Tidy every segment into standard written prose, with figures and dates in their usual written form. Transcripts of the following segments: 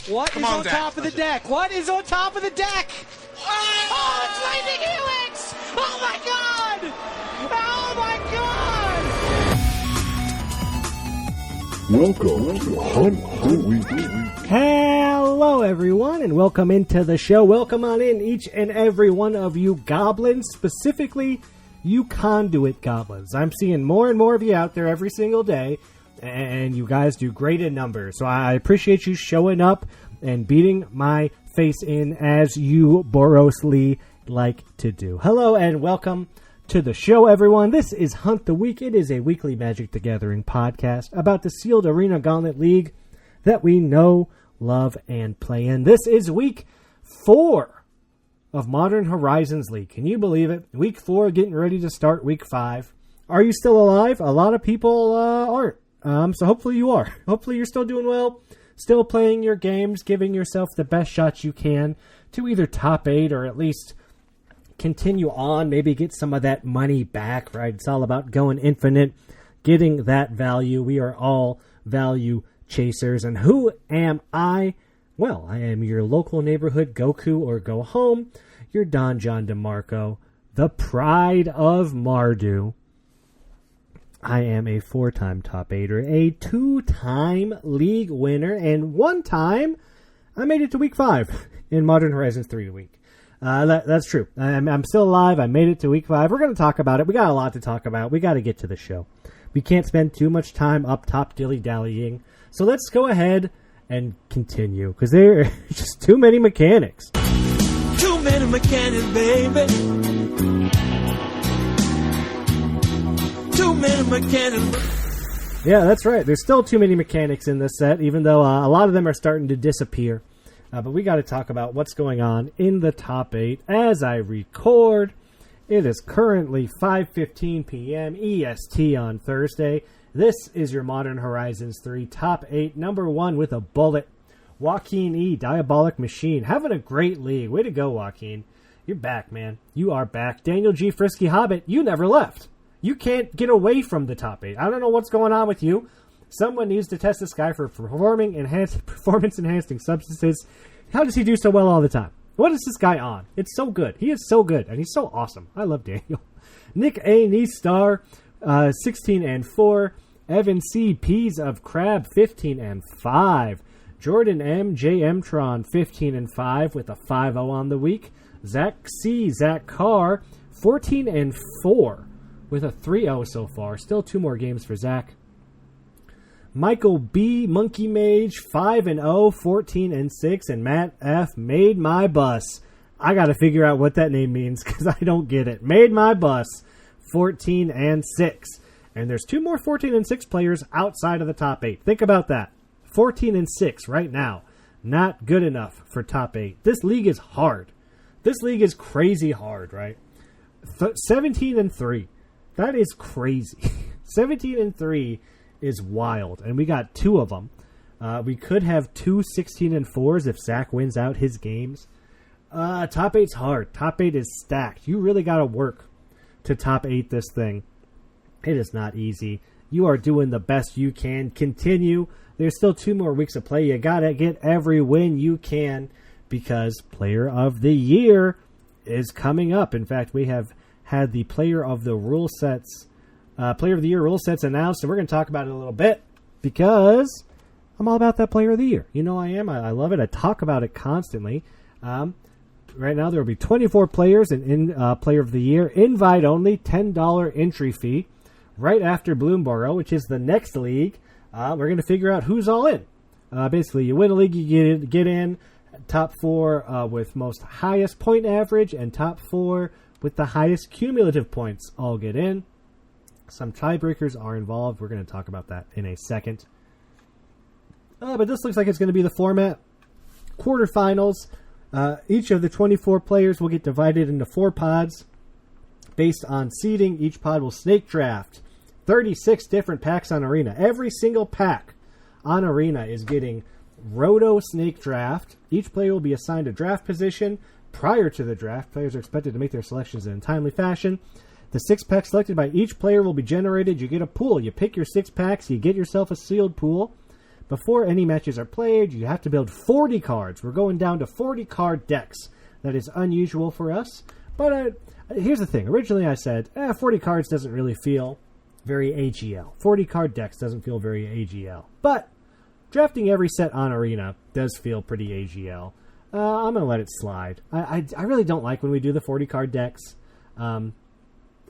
What is on top of the deck? What is on top of the deck? Oh, it's Lightning Helix! Oh my god! Oh my god! Welcome to Hunt the Week. Hello, everyone, and welcome into the show. Welcome on in, each and every one of you goblins, specifically you conduit goblins. I'm seeing more and more of you out there every single day, and you guys do great in numbers. So I appreciate you showing up and beating my face in as you borosely like to do. Hello, and welcome to the show, everyone. This is Hunt the Week. It is a weekly Magic the Gathering podcast about the Sealed Arena Gauntlet League that we know, love, and play in. This is week 4 of Modern Horizons League. Can you believe it? Week 4, getting ready to start week 5. Are you still alive? A lot of people aren't. So hopefully you are. Hopefully you're still doing well, still playing your games, giving yourself the best shots you can to either top 8 or at least continue on, maybe get some of that money back, right? It's all about going infinite, getting that value. We are all value chasers. And who am I? Well, I am your local neighborhood Goku or Go Home, your Don John DeMarco, the pride of Mardu. I am a 4-time top 8er, a 2-time league winner, and 1 time I made it to week 5 in Modern Horizons 3 week. That's true. I'm still alive. I made it to week 5. We're going to talk about it. We got a lot to talk about. We got to get to the show. We can't spend too much time up top dilly-dallying. So let's go ahead and continue, because there are just too many mechanics. Too many mechanics, baby. Too many mechanics. Yeah, that's right. There's still too many mechanics in this set, even though a lot of them are starting to disappear. But we got to talk about what's going on in the top 8 as I record. It is currently 5:15 p.m. EST on Thursday. This is your Modern Horizons 3 top 8, number 1 with a bullet. Joaquin E., Diabolic Machine, having a great league. Way to go, Joaquin. You're back, man. You are back. Daniel G. Frisky Hobbit, you never left. You can't get away from the top 8. I don't know what's going on with you. Someone needs to test this guy for performance-enhancing substances. How does he do so well all the time? What is this guy on? It's so good. He is so good, and he's so awesome. I love Daniel. Nick A. Neestar, 16-4. Evan C. Peas of Crab, 15-5. Jordan M. J. Mtron, 15-5 with a 5-0 on the week. Zach C. Zach Carr, 14-4 with a 3-0 so far. Still 2 more games for Zach. Michael B. Monkey Mage, 5-0, 14-6. And Matt F. Made My Bus. I got to figure out what that name means because I don't get it. Made My Bus, 14-6. And there's 2 more 14-6 players outside of the top 8. Think about that. 14-6 right now. Not good enough for top 8. This league is hard. This league is crazy hard, right? 17-3. That is crazy. 17-3 is wild. And we got 2 of them. We could have 2 16-4s if Zach wins out his games. Top 8's hard. Top 8 is stacked. You really got to work to top 8 this thing. It is not easy. You are doing the best you can. Continue. There's still 2 more weeks of play. You got to get every win you can because Player of the Year is coming up. In fact, we have had the Player of the Year rule sets announced, and we're going to talk about it a little bit because I'm all about that Player of the Year. You know I am. I love it. I talk about it constantly. Right now there will be 24 players in Player of the Year. Invite only, $10 entry fee. Right after Bloomborough, which is the next league, we're going to figure out who's all in. Basically, you win a league, you get in. Top 4 with most highest point average, and top 4 with the highest cumulative points all get in. Some tiebreakers are involved. We're going to talk about that in a second. But this looks like it's going to be the format. Quarterfinals. Each of the 24 players will get divided into 4 pods. Based on seeding, each pod will snake draft 36 different packs on Arena. Every single pack on Arena is getting Roto Snake Draft. Each player will be assigned a draft position. Prior to the draft, players are expected to make their selections in a timely fashion. The 6 packs selected by each player will be generated. You get a pool. You pick your 6 packs. You get yourself a sealed pool. before any matches are played, you have to build 40 cards. We're going down to 40 card decks. That is unusual for us. But here's the thing. Originally I said, 40 cards doesn't really feel very AGL. 40 card decks doesn't feel very AGL. But drafting every set on Arena does feel pretty AGL. I'm going to let it slide. I really don't like when we do the 40 card decks.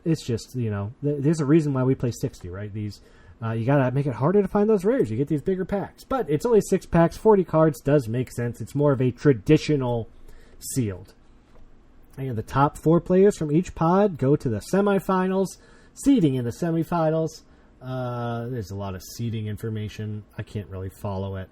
It's just, there's a reason why we play 60, right? These you got to make it harder to find those rares. You get these bigger packs. But it's only 6 packs. 40 cards does make sense. It's more of a traditional sealed. And the top 4 players from each pod go to the semifinals. Seeding in the semifinals. There's a lot of seeding information. I can't really follow it.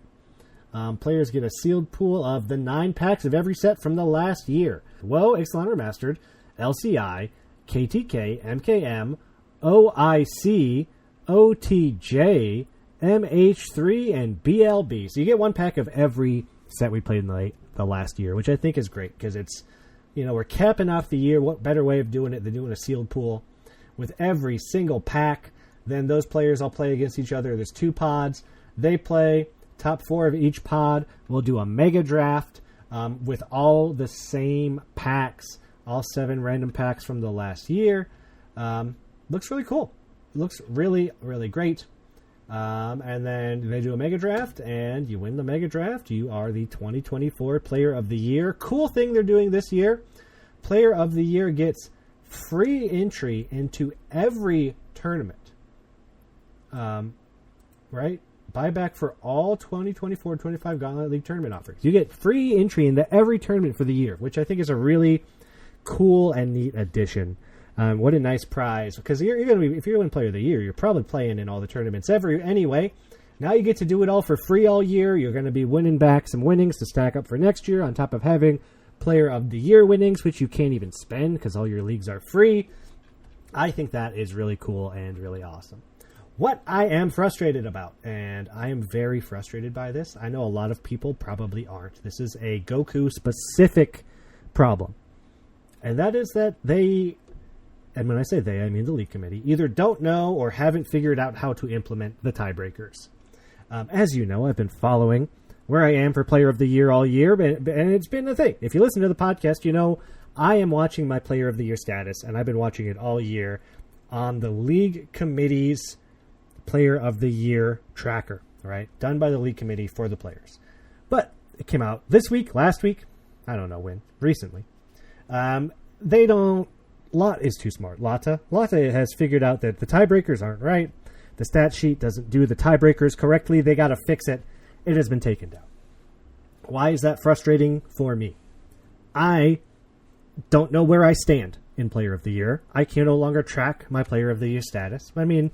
Players get a sealed pool of the 9 packs of every set from the last year. WoW, Ixalan Remastered, LCI, KTK, MKM, OIC, OTJ, MH3, and BLB. So you get 1 pack of every set we played in the last year, which I think is great because it's, we're capping off the year. What better way of doing it than doing a sealed pool with every single pack? Then those players all play against each other. There's 2 pods. They play. Top 4 of each pod. We'll do a mega draft with all the same packs, all 7 random packs from the last year. Looks really cool. Looks really, really great. And then they do a mega draft, and you win the mega draft. You are the 2024 Player of the Year. Cool thing they're doing this year. Player of the Year gets free entry into every tournament. Right? Buyback for all 2024-25 Gauntlet League tournament offerings. You get free entry into every tournament for the year, which I think is a really cool and neat addition. What a nice prize. Because if you're going to win Player of the Year, you're probably playing in all the tournaments anyway. Now you get to do it all for free all year. You're going to be winning back some winnings to stack up for next year, on top of having Player of the Year winnings, which you can't even spend because all your leagues are free. I think that is really cool and really awesome. What I am frustrated about, and I am very frustrated by this, I know a lot of people probably aren't. This is a Goku-specific problem. And that is that they, and when I say they, I mean the league committee, either don't know or haven't figured out how to implement the tiebreakers. As you know, I've been following where I am for Player of the Year all year, and it's been a thing. If you listen to the podcast, you know I am watching my Player of the Year status, and I've been watching it all year on the league committee's Player of the Year tracker, right? Done by the league committee for the players. But it came out this week, last week, I don't know when, recently. They don't, Lot is too smart. Lotta has figured out that the tiebreakers aren't right. The stat sheet doesn't do the tiebreakers correctly. They got to fix it. It has been taken down. Why is that frustrating for me? I don't know where I stand in Player of the Year. I can no longer track my Player of the Year status. I mean,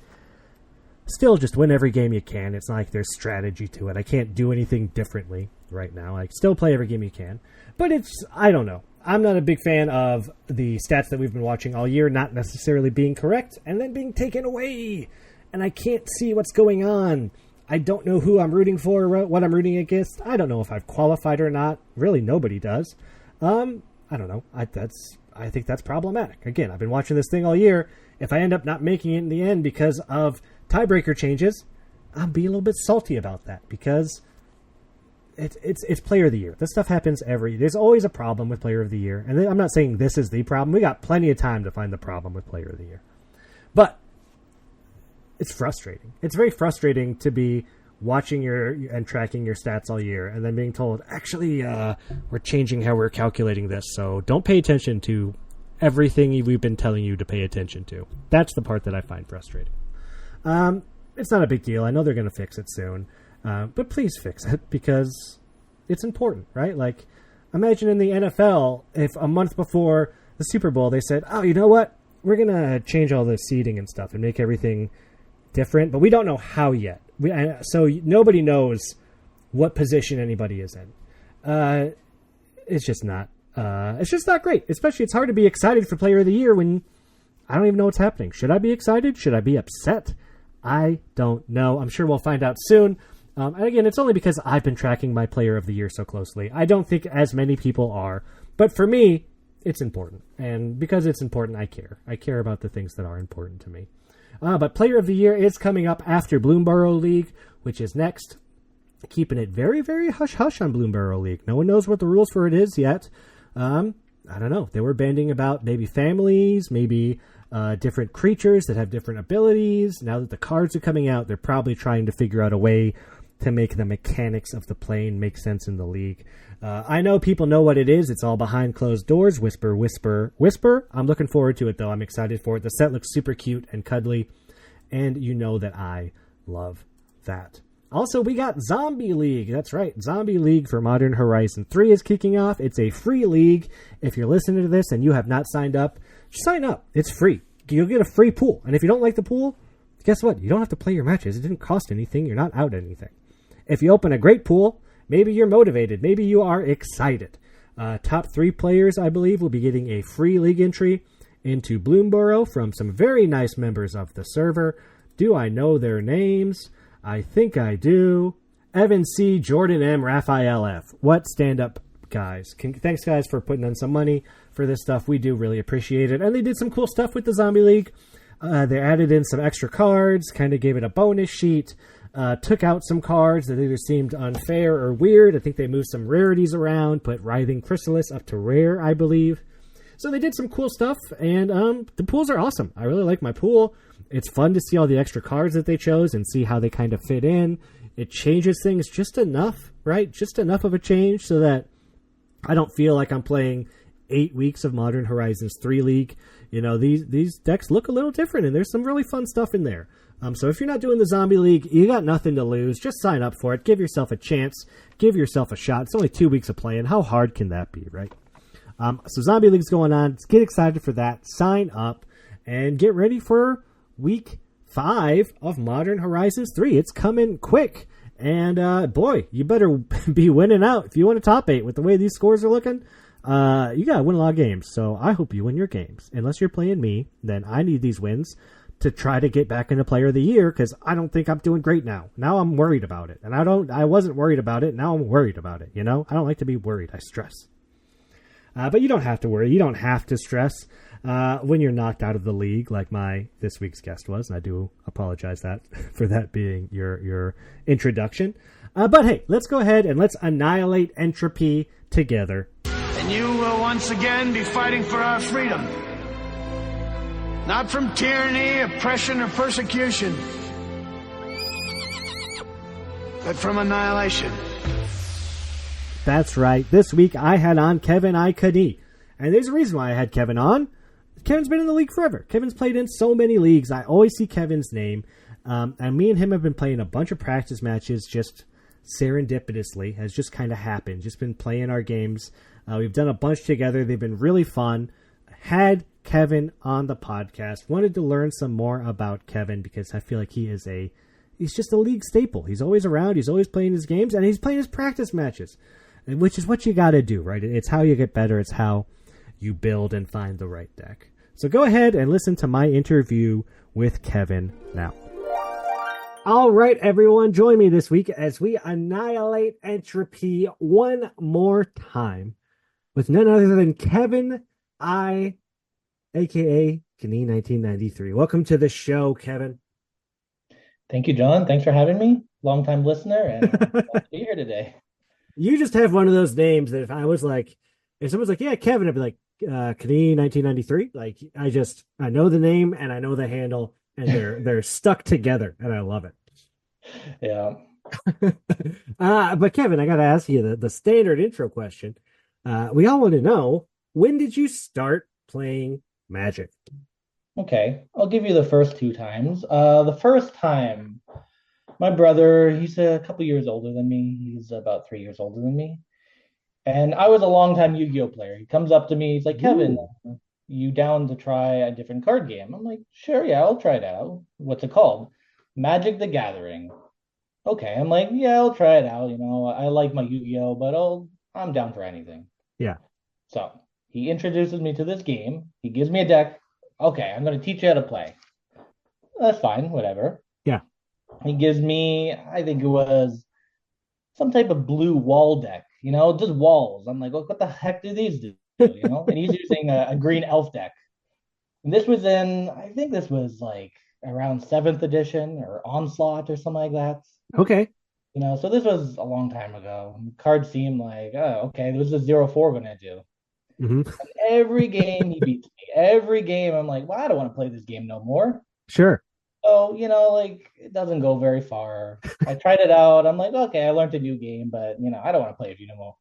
still, just win every game you can. It's not like there's strategy to it. I can't do anything differently right now. I still play every game you can. But I don't know. I'm not a big fan of the stats that we've been watching all year not necessarily being correct and then being taken away. And I can't see what's going on. I don't know who I'm rooting for, what I'm rooting against. I don't know if I've qualified or not. Really, nobody does. I don't know. I think that's problematic. Again, I've been watching this thing all year. If I end up not making it in the end because of tiebreaker changes, I'll be a little bit salty about that because it's Player of the Year. This stuff happens there's always a problem with Player of the Year. And I'm not saying this is the problem. We got plenty of time to find the problem with Player of the Year. But it's frustrating. It's very frustrating to be watching and tracking your stats all year and then being told, actually, we're changing how we're calculating this. So don't pay attention to everything we've been telling you to pay attention to. That's the part that I find frustrating. It's not a big deal. I know they're going to fix it soon. But please fix it because it's important, right? Like, imagine in the NFL, if a month before the Super Bowl, they said, oh, you know what? We're going to change all the seating and stuff and make everything different, but we don't know how yet. So nobody knows what position anybody is in. It's just not great. Especially, it's hard to be excited for Player of the Year when I don't even know what's happening. Should I be excited? Should I be upset? I don't know. I'm sure we'll find out soon. And again, it's only because I've been tracking my Player of the Year so closely. I don't think as many people are. But for me, it's important. And because it's important, I care. I care about the things that are important to me. But Player of the Year is coming up after Bloomborough League, which is next. keeping it very, very hush-hush on Bloomberg League. No one knows what the rules for it is yet. I don't know. They were bandying about maybe families, maybe different creatures that have different abilities. Now that the cards are coming out, they're probably trying to figure out a way to make the mechanics of the plane make sense in the league. I know people know what it is. It's all behind closed doors. Whisper, whisper, whisper. I'm looking forward to it, though. I'm excited for it. The set looks super cute and cuddly, and you know that I love that. Also, we got Zombie League. That's right. Zombie League for Modern Horizon 3 is kicking off. It's a free league. If you're listening to this and you have not signed up, just sign up. It's free. You'll get a free pool. And if you don't like the pool, guess what? You don't have to play your matches. It didn't cost anything. You're not out anything. If you open a great pool, maybe you're motivated. Maybe you are excited. Top 3 players, I believe, will be getting a free league entry into Bloomburrow from some very nice members of the server. Do I know their names? I think I do. Evan C., Jordan M., Raphael F. What stand-up guys. Thanks, guys, for putting on some money for this stuff. We do really appreciate it. And they did some cool stuff with the Zombie League. They added in some extra cards, kind of gave it a bonus sheet, took out some cards that either seemed unfair or weird. I think they moved some rarities around, put Writhing Chrysalis up to rare, I believe. So they did some cool stuff, and the pools are awesome. I really like my pool. It's fun to see all the extra cards that they chose and see how they kind of fit in. It changes things just enough, right? Just enough of a change so that I don't feel like I'm playing 8 weeks of Modern Horizons 3 League. You know, these decks look a little different, and there's some really fun stuff in there. So if you're not doing the Zombie League, you got nothing to lose. Just sign up for it. Give yourself a chance. Give yourself a shot. It's only 2 weeks of playing. How hard can that be, right? So Zombie League's going on. Get excited for that. Sign up and get ready for Week 5 of Modern Horizons 3. It's coming quick. And, boy, you better be winning out. If you want a top 8 with the way these scores are looking, you got to win a lot of games. So I hope you win your games. Unless you're playing me, then I need these wins to try to get back into Player of the Year because I don't think I'm doing great now. Now I'm worried about it. And I wasn't worried about it. Now I'm worried about it, you know? I don't like to be worried. I stress. But you don't have to worry. You don't have to stress when you're knocked out of the league like this week's guest was. And I do apologize for that being your introduction. But hey, let's go ahead and let's annihilate entropy together. And you will once again be fighting for our freedom. Not from tyranny, oppression, or persecution, but from annihilation. That's right. This week I had on Kevin Ikani. And there's a reason why I had Kevin on. Kevin's been in the league forever. Kevin's played in so many leagues. I always see Kevin's name. And me and him have been playing a bunch of practice matches just serendipitously. Has just kind of happened. Just been playing our games. We've done a bunch together. They've been really fun. Had Kevin on the podcast. Wanted to learn some more about Kevin because I feel like he's just a league staple. He's always around. He's always playing his games. And he's playing his practice matches, which is what you got to do, right? It's how you get better. It's how you build and find the right deck. So go ahead and listen to my interview with Kevin now. All right, everyone, join me this week as we annihilate entropy one more time with none other than Kevin I, a.k.a. Kani 1993. Welcome to the show, Kevin. Thank you, John. Thanks for having me. Long-time listener, and glad to be here today. You just have one of those names that if someone's like, yeah, Kevin, I'd be like, Kani 1993. Like, I know the name and I know the handle, and they're stuck together, and I love it. Yeah. But Kevin, I got to ask you the standard intro question. We all want to know, when did you start playing Magic? Okay, I'll give you the first 2 times. The first time, my brother, he's a couple years older than me. He's about 3 years older than me. And I was a longtime Yu-Gi-Oh player. He comes up to me. He's like, Kevin, you down to try a different card game? I'm like, sure, yeah, I'll try it out. What's it called? Magic the Gathering. Okay, I'm like, yeah, I'll try it out. You know, I like my Yu-Gi-Oh, but I'm down for anything. Yeah. So he introduces me to this game. He gives me a deck. Okay, I'm going to teach you how to play. That's fine, whatever. Yeah. He gives me, I think it was some type of blue wall deck, you know, just walls. I'm like, what the heck do these do? You know, and he's using a green elf deck. And this was I think this was like around 7th edition or Onslaught or something like that. Okay. So this was a long time ago. Cards seemed like, oh, okay, this is 0-4 gonna do. Hmm. Every game he beats me. Every game I'm like, well, I don't want to play this game no more. Sure. So, like it doesn't go very far. I tried it out. I'm like, okay, I learned a new game, but I don't want to play it anymore.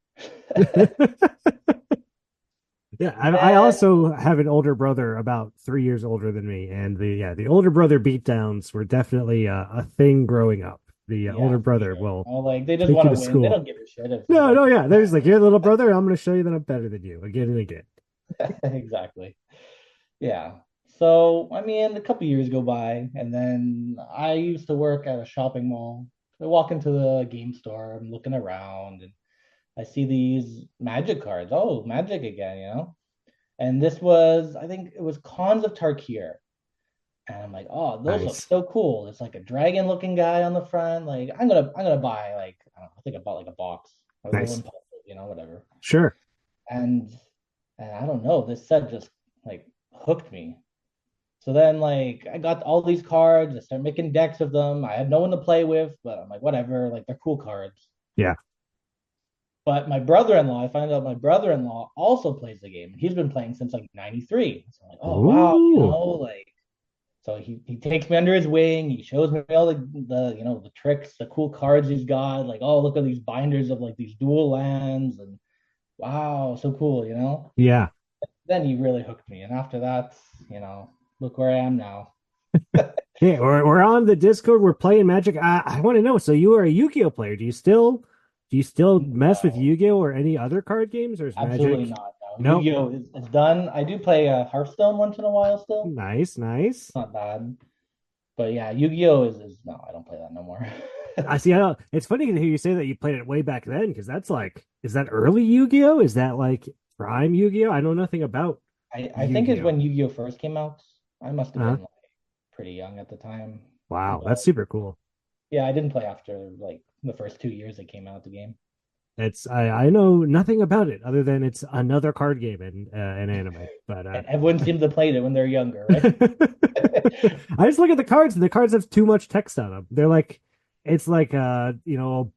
Yeah, I also have an older brother about 3 years older than me, and the older brother beatdowns were definitely a thing growing up. The Yeah, older for brother sure. will Like they just take you want to to win. They school. don't give a shit if No, like no, yeah. There's like, your little brother, I'm going to show you that I'm better than you again and again. exactly. Yeah. So, I mean, a couple years go by, and then I used to work at a shopping mall. I walk into the game store, I'm looking around, and I see these magic cards. Oh, magic again. And this was, I think it was Cons of Tarkir. And I'm like, oh, those look Nice. so cool. It's like a dragon looking guy on the front. Like, I'm gonna buy like, I don't know, I think I bought like a box. I was a little Nice. impulsive, whatever. Sure. And and I don't know, this set just like hooked me. So then, like, I got all these cards. I started making decks of them. I had no one to play with, but I'm like, whatever. Like, they're cool cards. Yeah. But my brother-in-law, I find out my brother-in-law also plays the game. He's been playing since like '93. So I'm like, oh wow, Ooh. like. So he takes me under his wing. He shows me all the tricks, the cool cards he's got. Like, oh, look at these binders of like these dual lands, and wow, so cool. Yeah. Then he really hooked me, and after that, look where I am now. Yeah, we're on the Discord. We're playing Magic. I want to know. So you are a Yu-Gi-Oh player. Do you still mess with No, Yu-Gi-Oh or any other card games, or is absolutely Magic? not. No, No. Yu-Gi-Oh is done. I do play Hearthstone once in a while still. Nice, nice. Not bad, but yeah, Yu-Gi-Oh is no, I don't play that no more. I see. I don't, it's funny to hear you say that you played it way back then, because that's like, is that early Yu-Gi-Oh? Is that like prime Yu-Gi-Oh? I know nothing about I think it's Yu-Gi-Oh. when Yu-Gi-Oh first came out. I must have Uh-huh. been like pretty young at the time. Wow, But that's super cool. yeah, I didn't play after like the first 2 years it came out the game. I know nothing about it other than it's another card game in an anime. But And everyone seemed to play it when they're younger, right? I just look at the cards, and the cards have too much text on them. They're like, it's like a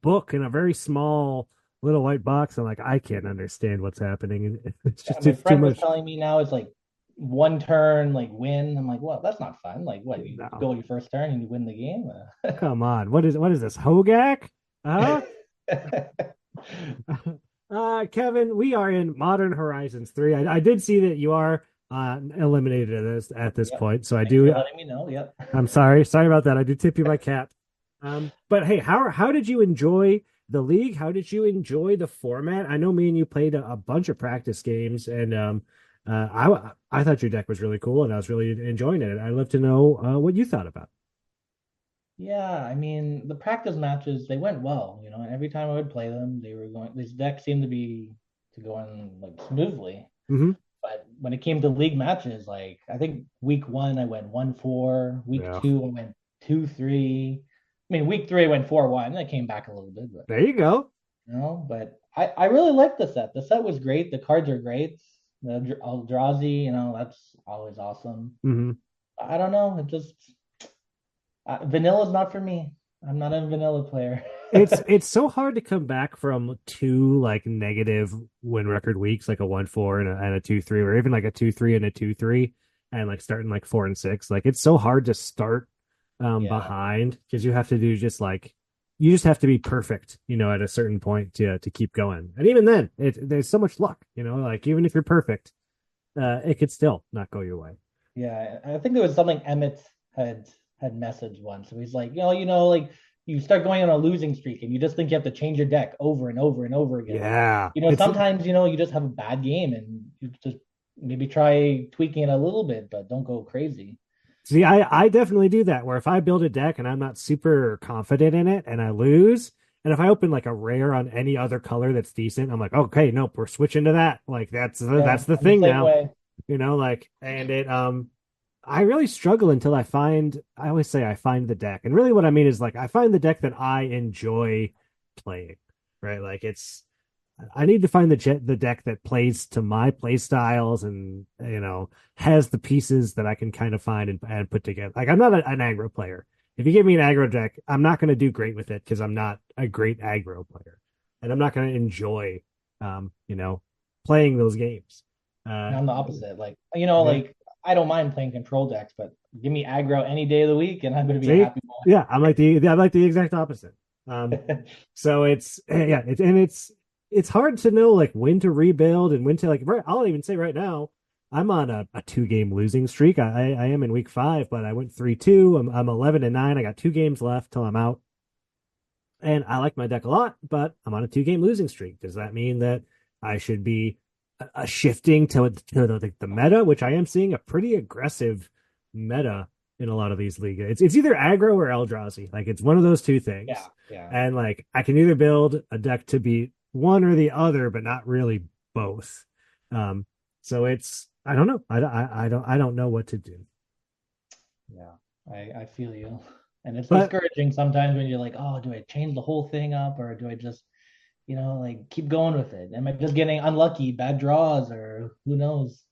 book in a very small little white box. I'm like, I can't understand what's happening. It's Yeah, just my it's too friend was much. telling me now it's like one turn, like win. I'm like, well, that's not fun. Like, what? You No, go your first turn and you win the game? come on. What is this? Hogak? Huh? Kevin, we are in Modern Horizons 3. I did see that you are eliminated at this Yep. point, so I Thanks for do. letting me know. Yep. I'm sorry. Sorry about that. I do tip you my cap. But hey, how did you enjoy the league? How did you enjoy the format? I know me and you played a bunch of practice games, and I thought your deck was really cool, and I was really enjoying it. I'd love to know what you thought about Yeah, I mean, the practice matches, they went well, and every time I would play them, these decks seemed to go in like smoothly. it. Hmm. But when it came to league matches, like I think week one I went 1-4, week Yeah. two I went 2-3. I mean, week three I went 4-1, and I came back a little bit, but There you go. but I really liked the set. The set was great. The cards are great. The Eldrazi, that's always awesome. Hmm. I don't know. It just vanilla's not for me. I'm not a vanilla player. It's so hard to come back from two like negative win record weeks, like a 1-4 and a 2-3, or even like a 2-3 and a 2-3, and like starting like 4-6. Like it's so hard to start Yeah, behind, because you have to do just like, you just have to be perfect, at a certain point to keep going. And even then, there's so much luck, like even if you're perfect, it could still not go your way. yeah. I think there was something Emmett had messaged once. So he's like, like you start going on a losing streak and you just think you have to change your deck over and over and over again. Yeah, it's Sometimes, you just have a bad game and you just maybe try tweaking it a little bit, but don't go crazy. See, I definitely do that, where if I build a deck and I'm not super confident in it and I lose, and if I open like a rare on any other color that's decent, I'm like, okay, nope, we're switching to that. Like that's Yeah, the I'm the thing same now, way. like, and I really struggle until I always say I find the deck. And really what I mean is like I find the deck that I enjoy playing, right? Like I need to find the deck that plays to my play styles, and has the pieces that I can kind of find and put together. Like I'm not an aggro player. if you give me an aggro deck, I'm not going to do great with it because I'm not a great aggro player, and I'm not going to enjoy, you know, playing those games. And Uh, I'm the opposite. Like, yeah. I don't mind playing control decks, but give me aggro any day of the week, and I'm going to be a See, happy yeah, I'm like the exact opposite. boy. So yeah, it's hard to know like when to rebuild and when to like. I'll even say right now, I'm on a 2 game losing streak. I am in week 5, but I went 3-2. I'm 11-9. I got 2 games left till I'm out, and I like my deck a lot, but I'm on a 2 game losing streak. Does that mean that I should be shifting to the meta, which I am seeing a pretty aggressive meta in a lot of these leagues. It's either aggro or Eldrazi. Like it's one of those two things. Yeah, yeah. And like I can either build a deck to be one or the other, but not really both. Um, so it's I don't know. I don't know what to do. Yeah, I feel you. And it's But discouraging sometimes when you're like, oh, do I change the whole thing up or do I just, like keep going with it? Am I just getting unlucky, bad draws, or who knows?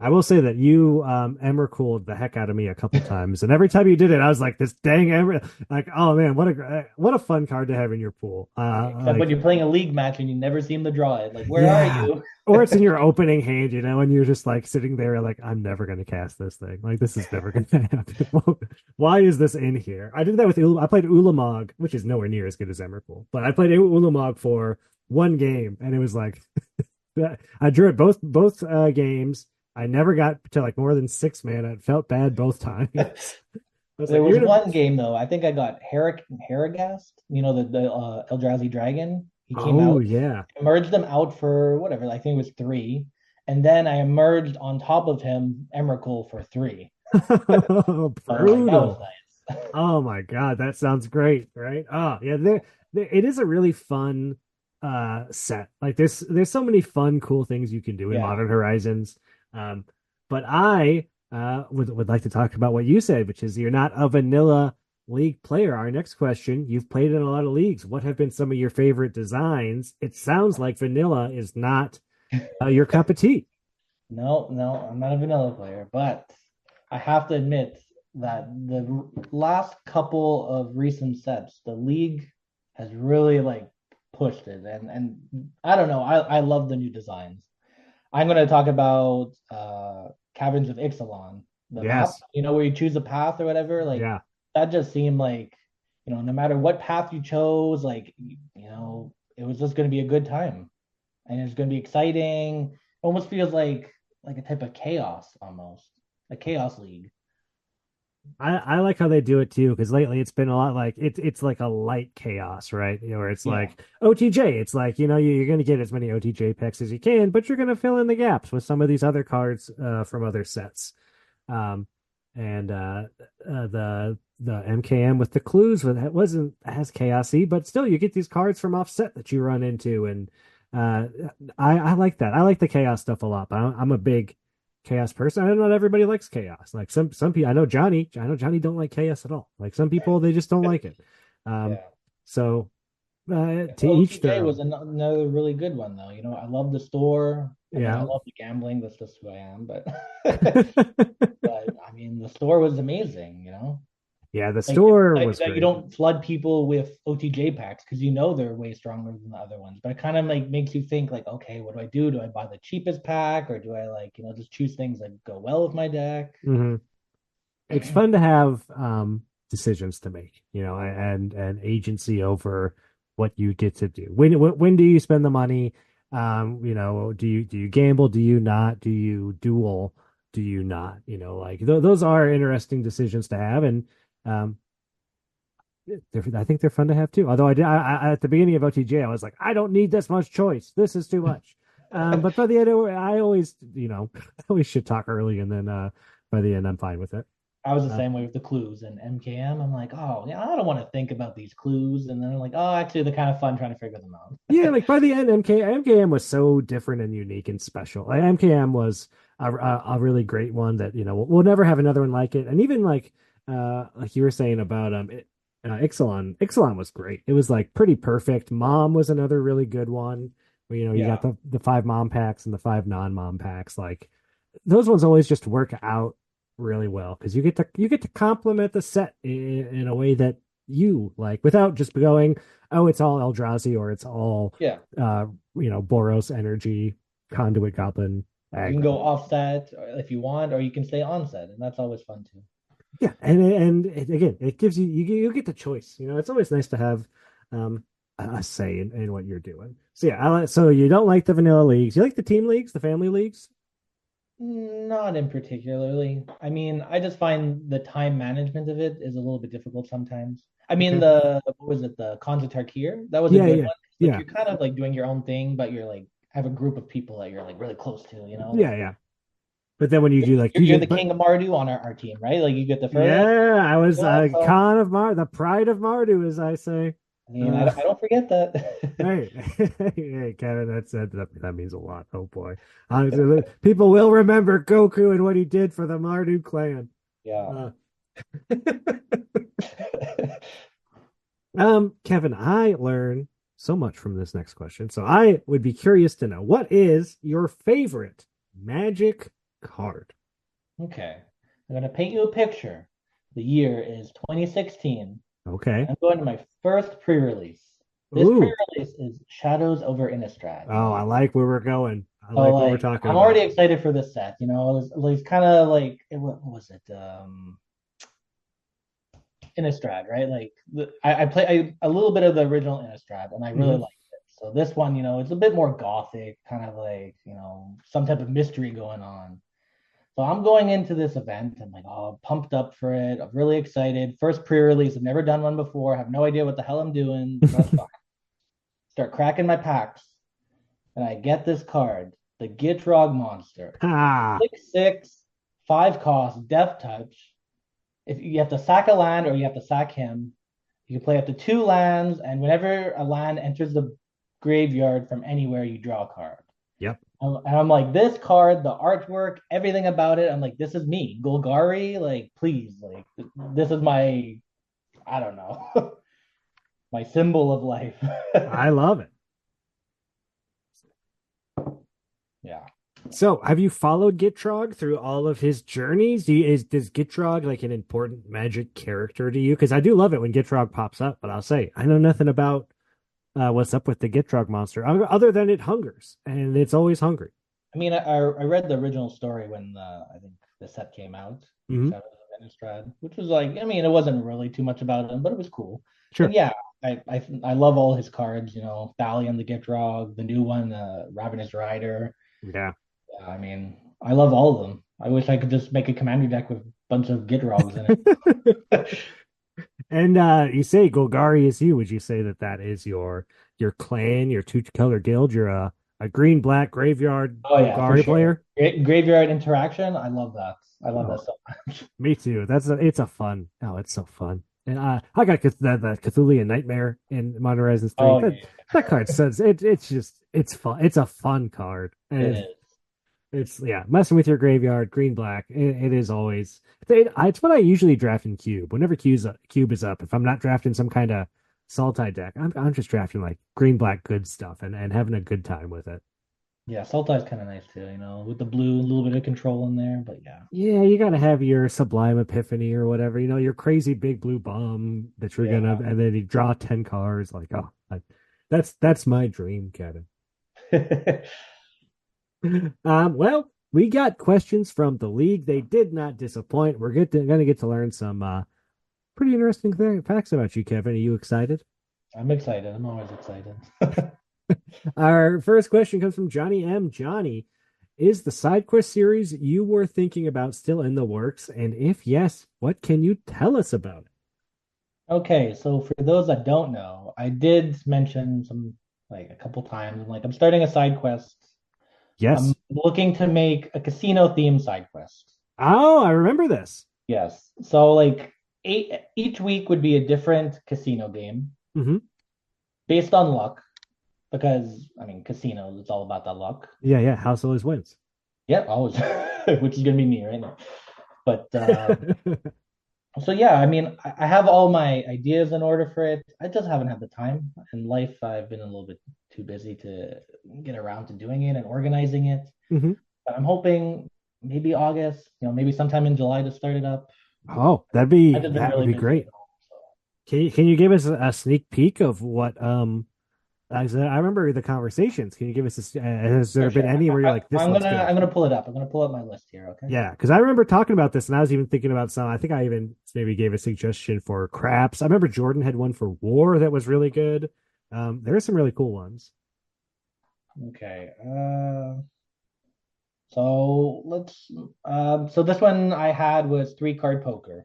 I will say that you Emrakul the heck out of me a couple times, and every time you did it, I was like, "This dang Emmer!" Like, oh man, what a fun card to have in your pool. Except when you're playing a league match and you never seem to draw it. Like, where are Yeah, you? or it's in your opening hand, and you're just like sitting there, like, I'm never going to cast this thing. Like, this is never going to happen. Why is this in here? I did that with I played Ulamog, which is nowhere near as good as Emrakul, but I played Ulamog for 1 game, and it was like I drew it both games. I never got to like more than 6 mana. It felt bad both times. I was There like, was you're gonna. one game though. I think I got Haragast, the Eldrazi dragon. He came Oh out, yeah. emerged them out for whatever, I think it was 3. And then I emerged on top of him Emrakul for 3. So like that was Brutal. nice. Oh my God, that sounds great, right? Oh yeah, it is a really fun set. Like there's so many fun, cool things you can do in Yeah. Modern Horizons. Um, but I would like to talk about what you said, which is you're not a vanilla league player. Our next question, you've played in a lot of leagues. What have been some of your favorite designs? It sounds like vanilla is not your cup of tea. No, no, I'm not a vanilla player, but I have to admit that the last couple of recent sets, the league has really like pushed it, and I don't know, I love the new designs. I'm going to talk about Caverns of Ixalan, the map, Yes. where you choose a path or whatever. Like Yeah. that just seemed like, no matter what path you chose, like, it was just going to be a good time and it's going to be exciting. Almost feels like a type of chaos almost, a chaos league. I like how they do it too, because lately it's been a lot like it's like a light chaos, right? Where it's Yeah. like OTJ. It's like, you're gonna get as many OTJ picks as you can, but you're gonna fill in the gaps with some of these other cards from other sets. Um and the MKM with the clues it wasn't as chaosy, but still you get these cards from offset that you run into, and uh I like that. I like the chaos stuff a lot, but I'm a big chaos person. I know not everybody likes chaos. Like some people, I know Johnny don't like chaos at all. Like some people, they just don't like it. Um, Yeah. so to each OTJ their was own. another really good one though. I love the store. I mean, I Yeah. love the gambling. That's just who I am. But but I mean, the store was amazing. Yeah, the Like it's store like was that you great. don't flood people with OTJ packs because they're way stronger than the other ones. But it kind of like makes you think like, okay, what do I do? Do I buy the cheapest pack or do I just choose things that go well with my deck? Hmm. It's fun to have decisions to make, and agency over what you get to do. When do you spend the money? Do you gamble? Do you not? Do you duel? Do you not? Like those are interesting decisions to have, and um, I think they're fun to have too. Although at the beginning of OTJ, I was like, I don't need this much choice. This is too much. But by the end, I always, I always should talk early, and then by the end, I'm fine with it. I was the Uh, same way with the clues and MKM. I'm like, oh yeah, I don't want to think about these clues. And then I'm like, oh, actually, they're kind of fun trying to figure them yeah, out. like by the end, MKM was so different and unique and special. Like, MKM was a really great one that we'll never have another one like it. And even like you were saying about Ixalan was great. It was like pretty perfect. Mom was another really good one. Where, you got Yeah. the 5 mom packs and the 5 non-mom packs. Like those ones always just work out really well because you get to complement the set in a way that you like without just going, oh, it's all Eldrazi or it's all Yeah. Boros energy conduit goblin You can go aggro. offset if you want, or you can stay onset, and that's always fun too. Yeah, and again, it gives you get the choice. It's always nice to have a say in what you're doing. So yeah, so you don't like the vanilla leagues. You like the team leagues, the family leagues? Not in particularly. I mean, I just find the time management of it is a little bit difficult sometimes. I mean, Okay. the what was it, the Khans of Tarkir? That was a Yeah, good yeah, one. Like yeah, you're kind of like doing your own thing, but you're like have a group of people that you're like really close to, yeah, yeah. But then when you do like you you're do, the but king of Mardu on our team, right? Like you get the first, yeah, I was so Khan of Mar, the pride of Mardu, as I say. I mean, Uh, I don't forget that. hey, hey, Kevin, that means a lot. Oh boy, people will remember Goku and what he did for the Mardu clan. Yeah. Uh, Kevin, I learn so much from this next question. So I would be curious to know what is your favorite Magic card? Okay. I'm gonna paint you a picture. The year is 2016. Okay. I'm going to my first pre-release. This Ooh. pre-release is Shadows over Innistrad. Oh, I like where we're going. I So like what we're like talking I'm already about. excited for this set. It's kind of like what was it? Innistrad, right? Like I play a little bit of the original Innistrad, and I really Hmm. like it. So this one, it's a bit more gothic, kind of like some type of mystery going on. So I'm going into this event. I'm like, oh, pumped up for it. I'm really excited. First pre-release. I've never done one before. I have no idea what the hell I'm doing. But that's fine. Start cracking my packs, and I get this card, the Gitrog monster. Ah, 6/6, 5 cost, Death Touch. If you have to sack a land or you have to sack him, you can play up to 2 lands, and whenever a land enters the graveyard from anywhere, you draw a card. yep. And I'm like, this card, the artwork, everything about it. I'm like, this is me, Golgari. Like, please, like, this is my, I don't know, my symbol of life. I love it. Yeah. So, have you followed Gitrog through all of his journeys? Does Gitrog like an important Magic character to you? Because I do love it when Gitrog pops up, but I'll say I know nothing about what's up with the Gitrog monster other than it hungers and it's always hungry. I mean, I read the original story when I think the set came out, Hmm. Shadows of Innistrad, which was like, I mean, it wasn't really too much about him, but it was cool. And Sure. yeah, I love all his cards. Thalion the Gitrog, the new one, Ravenous Rider. Yeah. Yeah, I mean, I love all of them. I wish I could just make a commander deck with a bunch of Gitrogs in it. And you say Golgari is you. Would you say that that is your clan, your two color guild? You're a green black graveyard Oh yeah, for Golgari sure. player. Graveyard interaction. I love that. I love that Oh, so much. me too. It's a fun. Oh, it's so fun. And I got the Cthulian Nightmare in Modern Horizons 3. Oh That card says it's fun. It's a fun card. yeah, it And is. it's yeah, messing with your graveyard, green black. It is always it's what I usually draft in cube. Whenever cube is up, if I'm not drafting some kind of Sultai deck, I'm just drafting like green black good stuff and having a good time with it. Yeah, Sultai is kind of nice too. With the blue, a little bit of control in there. But yeah, Yeah, you gotta have your Sublime Epiphany or whatever, your crazy big blue bum that you're yeah. gonna, and then you draw 10 cards. Like, oh, that's my dream, Kevin. Well, we got questions from the league. They did not disappoint. Gonna get to learn some pretty interesting facts about you, Kevin. Are you excited? I'm excited. I'm always excited. Our first question comes from Johnny M. Johnny, is the side quest series you were thinking about still in the works? And if yes, what can you tell us about it? Okay, so for those that don't know, I did mention some like a couple times. Like I'm starting a side quest. I'm Yes. looking to make a casino themed side quest. Oh, I remember this. Yes. So like each week would be a different casino game Hmm. based on luck, because I mean casinos, it's all about that luck. Yeah, yeah. House always wins. Yeah, always, which is gonna be me right now. But so yeah, I mean, I have all my ideas in order for it. I just haven't had the time. In life, I've been a little bit too busy to get around to doing it and organizing it. Hmm. But I'm hoping maybe August, maybe sometime in July to start it up. Oh, I've just been that would really be busy at great. home. So. Can you give us a sneak peek of what I remember the conversations. Can you give us has For there been sure. any where you're like, this I'm looks gonna good? I'm gonna pull it up. I'm gonna pull up my list here. Okay. Yeah, because I remember talking about this, and I was even thinking about some. I think I even maybe gave a suggestion for craps. I remember Jordan had one for war that was really good. There are some really cool ones. Okay. So let's. So this one I had was three card poker.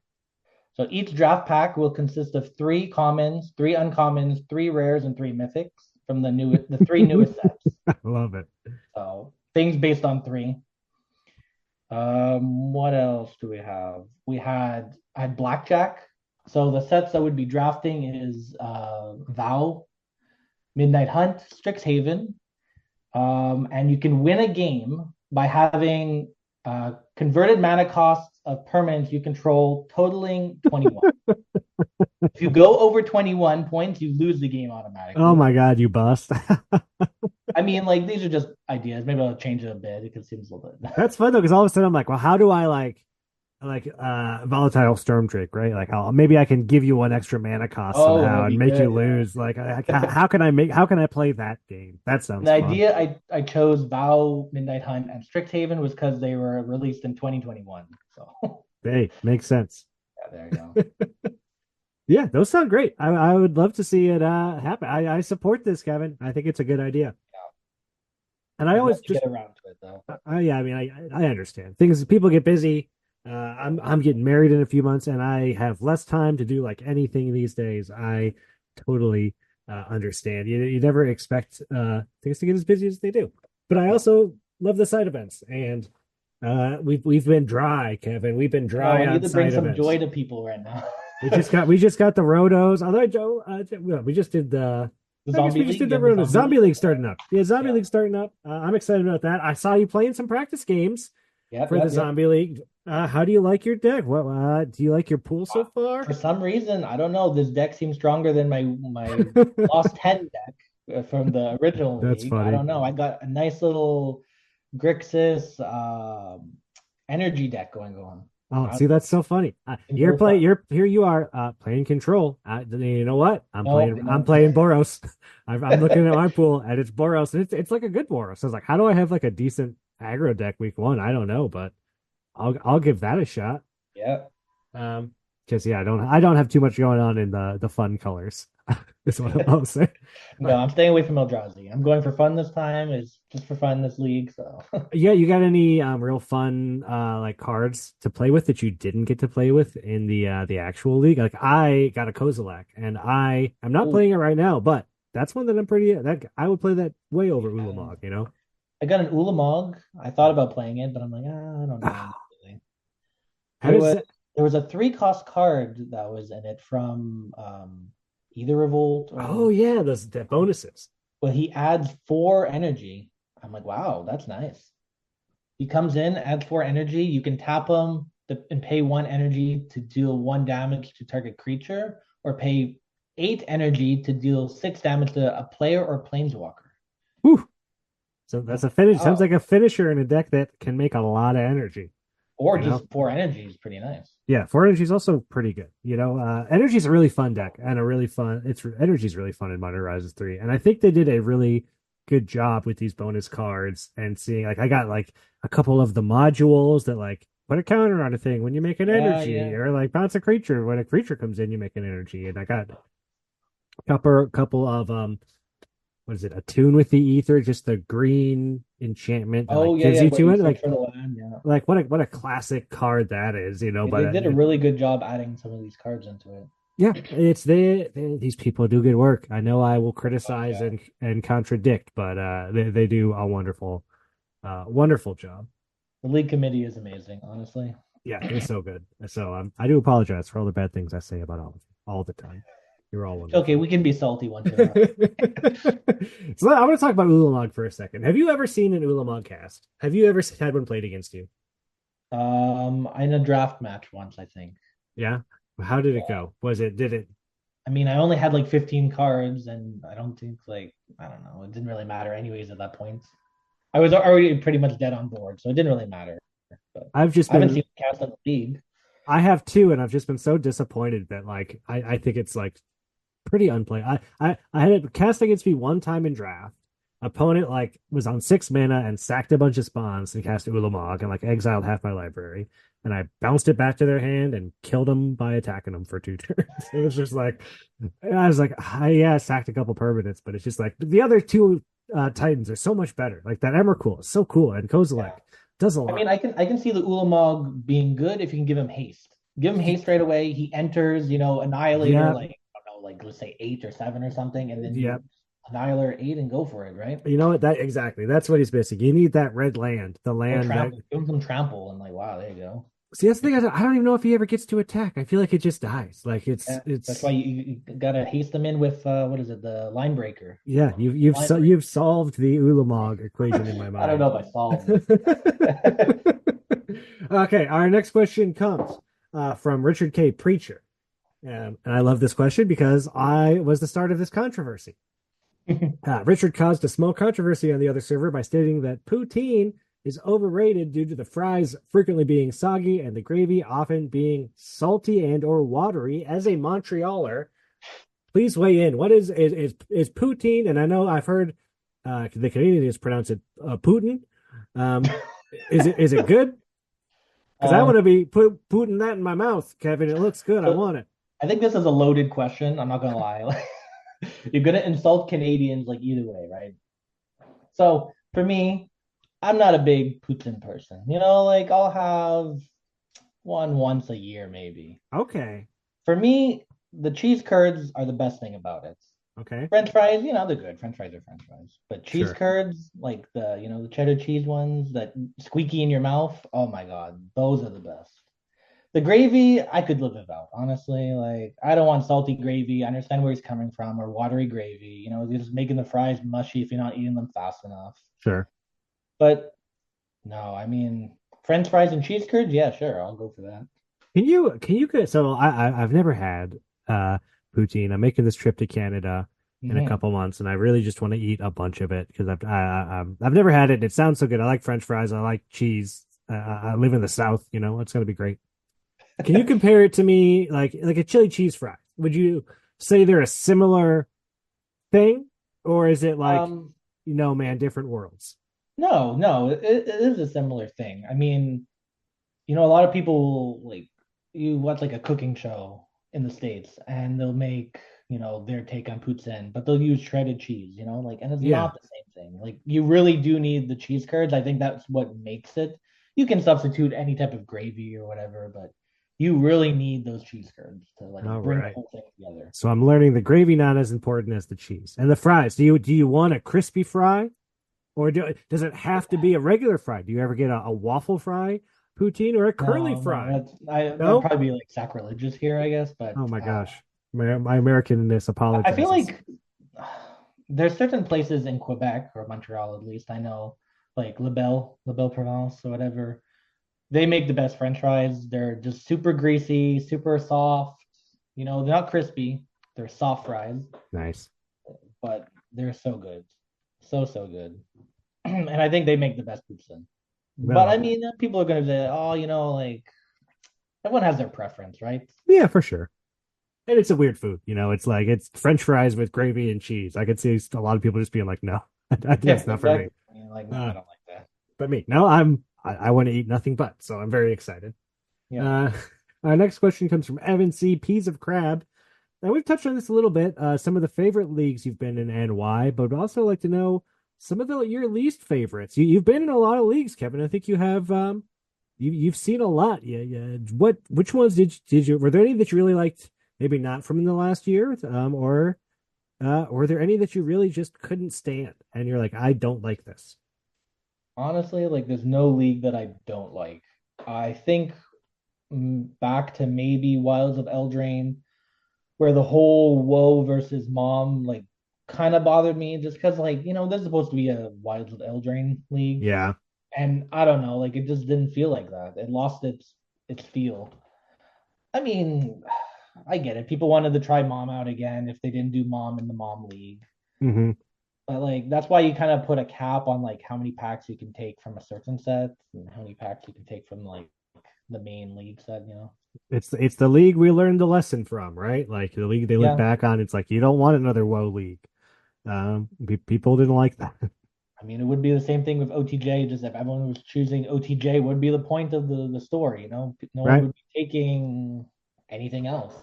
So each draft pack will consist of three commons, three uncommons, three rares, and three mythics from the three newest sets. I love it. So things based on three. What else do we have? I had blackjack. So the sets that would be drafting is Vow, Midnight Hunt, Strixhaven, and you can win a game by having converted mana costs of permanents you control totaling 21. If you go over 21 points, you lose the game Oh automatically. my God, you bust. I mean, like these are just ideas. Maybe I'll change it a bit because it seems a little bit. That's fun though, because all of a sudden I'm like, well, how do I like volatile storm drake, right? Like maybe I can give you one extra mana cost Oh, somehow that'd and be make you good. Yeah. lose. Like how can I play that game? That sounds The fun. idea I chose Vow, Midnight Hunt, and Strixhaven was because they were released in 2021. So Hey, makes sense. yeah, there you go. Yeah, those sound great. I would love to see it happen. I support this, Kevin. I think it's a good idea. And I I've always yet to just get around to it though. yeah, I mean I understand. Things people get busy. I'm getting married in a few months and I have less time to do like anything these days. I totally understand. You never expect things to get as busy as they do. But I also love the side events and we've been dry, Kevin. We've been No, dry I need on to bring side some joy events. to people right now. We just got the rotos. Although Joe, we just did the. The I guess we Zombie just League, did you the have the rotos. Zombie Zombie League? League starting up. Yeah, Zombie Yeah. League starting up. I'm excited about that. I saw you playing some practice games Yep, for the yep, yep. Zombie League. How do you like your deck? What do you like your pool so far? For some reason, I don't know. This deck seems stronger than my Lost 10 deck from the original That's league. I funny. don't know. I got a nice little Grixis energy deck going on. Oh, I, see, that's so funny. seems really fun. You're here. You are playing control. You know what? No, I I'm know. playing Boros. I'm looking at my pool, and it's Boros, and it's like a good Boros. So I was like, how do I have like a decent aggro deck week one? I don't know, but I'll give that a shot. Yeah. Um, because yeah, I don't have too much going on in the fun colors. Is what I'll say. No, I'm staying away from Eldrazi. I'm going for fun this time. It's just for fun this league. So Yeah, you got any real fun like cards to play with that you didn't get to play with in the actual league? Like I got a Kozilek and I'm not Ooh, playing it right now, but that's one that I'm pretty that I would play that way over yeah. Ulamog, you know? I got an Ulamog. I thought about playing it, but I'm like, I don't know. Ah, Really. how There does was that there was a three cost card that was in it from either Revolt oh or yeah, those the bonuses. well, he adds four energy. I'm like, wow, that's nice. He comes in, adds four energy. You can tap him and pay one energy to deal one damage to target creature, or pay eight energy to deal six damage to a player or planeswalker. Whew. So that's a finish. Sounds Wow. like a finisher in a deck that can make a lot of energy, Or you know? just four energy is pretty nice. Yeah, four energy is also pretty good. You know, energy is a really fun deck and a really fun. It's energy is really fun in Modern Horizons 3, and I think they did a really good job with these bonus cards and seeing like I got like a couple of the modules that like put a counter on a thing when you make an Yeah, energy yeah. or like bounce a creature when a creature comes in you make an energy, and I got a couple of what is it, attune with the ether, just the green enchantment that Oh like yeah, gives yeah. you What two you in search like for the land, yeah. what a classic card that is, you know. They But did a really good job adding some of these cards into it. yeah, it's these people do good work. I know I will criticize Yeah. and contradict, but they do a wonderful job. The league committee is amazing, honestly. Yeah, they're so good. So I do apologize for all the bad things I say about all the time. You're all It's okay, wonderful. we can be salty once So in a while. I want to talk about Ulamog for a second. Have you ever seen an Ulamog cast? Have you ever had one played against you? In a draft match once, I think. Yeah. How did it Yeah. go? Was it did it I mean, I only had like 15 cards, and I don't think I don't know, it didn't really matter anyways at that point. I was already pretty much dead on board, so it didn't really matter. But I've just I haven't been seen the cast in the league. I have two, and I've just been so disappointed that like I think it's like pretty unplayed. I had it cast against me one time in draft. Opponent like was on 6 mana and sacked a bunch of spawns and cast Ulamog and like exiled half my library. And I bounced it back to their hand and killed them by attacking them for 2 turns. It was just like I was like, yeah, I sacked a couple permanents, but it's just like the other two Titans are so much better. Like that Emrakul is so cool, and Kozilek Yeah. does a I mean, lot. I can see the Ulamog being good if you can give him haste. Give him haste right away. He enters, Annihilator, Yeah, like I don't know, like let's say 8 or 7 or something, and then yeah. you Annihilator 8 and go for it, right? You know what? That exactly. That's what he's missing. You need that red land, the Or land that. trample. Give him some trample, and like, wow, there you go. See, that's the thing. I don't even know if he ever gets to attack. I feel like it just dies. Like Yeah, that's it's why you gotta haste them in with what is it, the line breaker. yeah. Line breaker. You've solved the Ulamog equation in my I don't mind. know if I solved it. Okay, our next question comes from Richard K. Preacher, and I love this question because I was the start of this controversy. Richard caused a small controversy on the other server by stating that poutine is overrated due to the fries frequently being soggy and the gravy often being salty and or watery. As a Montrealer, please weigh in. What is poutine? And I know I've heard the Canadians pronounce it Putin. Um, is it good? Because I want to be putting that in my mouth, Kevin. It looks good. I So want it. I think this is a loaded question. I'm not gonna lie. You're gonna insult Canadians like either way, right? So for me, I'm not a big poutine person. Like I'll have one once a year maybe. Okay. For me, the cheese curds are the best thing about it. Okay. French fries, they're good. French fries are French fries. But cheese Sure. curds, like the cheddar cheese ones that squeaky in your mouth, oh my God, those are the best. The gravy, I could live without, honestly. Like, I don't want salty gravy. I understand where he's coming from, or watery gravy. You're just making the fries mushy if you're not eating them fast enough. Sure. But no, I mean, French fries and cheese curds, yeah, sure, I'll go for that. Can you get so I've never had poutine. I'm making this trip to Canada in a Hmm. couple months, and I really just want to eat a bunch of it because I've never had it. And it sounds so good. I like French fries. I like cheese. I live in the South. It's gonna be great. Can you compare it to me like a chili cheese fry? Would you say they're a similar thing, or is it like Um, man, different worlds? no, no, it is a similar thing. I mean, a lot of people like you watch like a cooking show in the States and they'll make, their take on poutine, but they'll use shredded cheese, and it's Yeah. not the same thing. Like you really do need the cheese curds. I think that's what makes it. You can substitute any type of gravy or whatever, but you really need those cheese curds to like All bring the right. whole thing together. So I'm learning the gravy not as important as the cheese and the fries. Do you want a crispy fry? Or does it have to be a regular fry? Do you ever get a waffle fry poutine or a curly No, no, fry? that'd No? probably be like sacrilegious here, I guess, but Oh my gosh. My Americanness I feel apologizes. like there's certain places in Quebec or Montreal at least I know, like Labelle Provence or whatever. They make the best French fries. They're just super greasy, super soft. They're not crispy. They're soft fries, Nice. but they're so good, so good. And I think they make the best poutine. But I Well, mean, people are gonna say, oh, like everyone has their preference, right? yeah, for sure. And it's a weird food. It's like it's French fries with gravy and cheese. I could see a lot of people just being like, no, Yeah, that's not for me. exactly. Like, no, Uh, I don't like that. but me, no, I want to eat nothing but. So I'm very excited. Yeah. Uh, our next question comes from Evan C. Peas of Crab. Now we've touched on this a little bit. Some of the favorite leagues you've been in and why, but would also like to know some of your least favorites. You've been in a lot of leagues, Kevin. I think you have. You've seen a lot. Yeah, yeah. Which ones did you? Were there any that you really liked? Maybe not from the last year, or were there any that you really just couldn't stand, and you're like, I don't like this. Honestly, like there's no league that I don't like. I think back to maybe Wilds of Eldraine, where the whole Woe versus Mom like kind of bothered me just because like, this is supposed to be a Wilds of Eldraine league. Yeah. And I don't know, like it just didn't feel like that. It lost its feel. I mean, I get it. People wanted to try Mom out again if they didn't do Mom in the Mom League. Mm-hmm. But like that's why you kind of put a cap on like how many packs you can take from a certain set and how many packs you can take from like the main league set, you know. It's the league we learned the lesson from, right? Like the league they look Yeah. back on, it's like you don't want another woe league. People didn't like that. I mean, it would be the same thing with OTJ, just if everyone was choosing OTJ would be the point of the story, you know? No one Right? would be taking anything else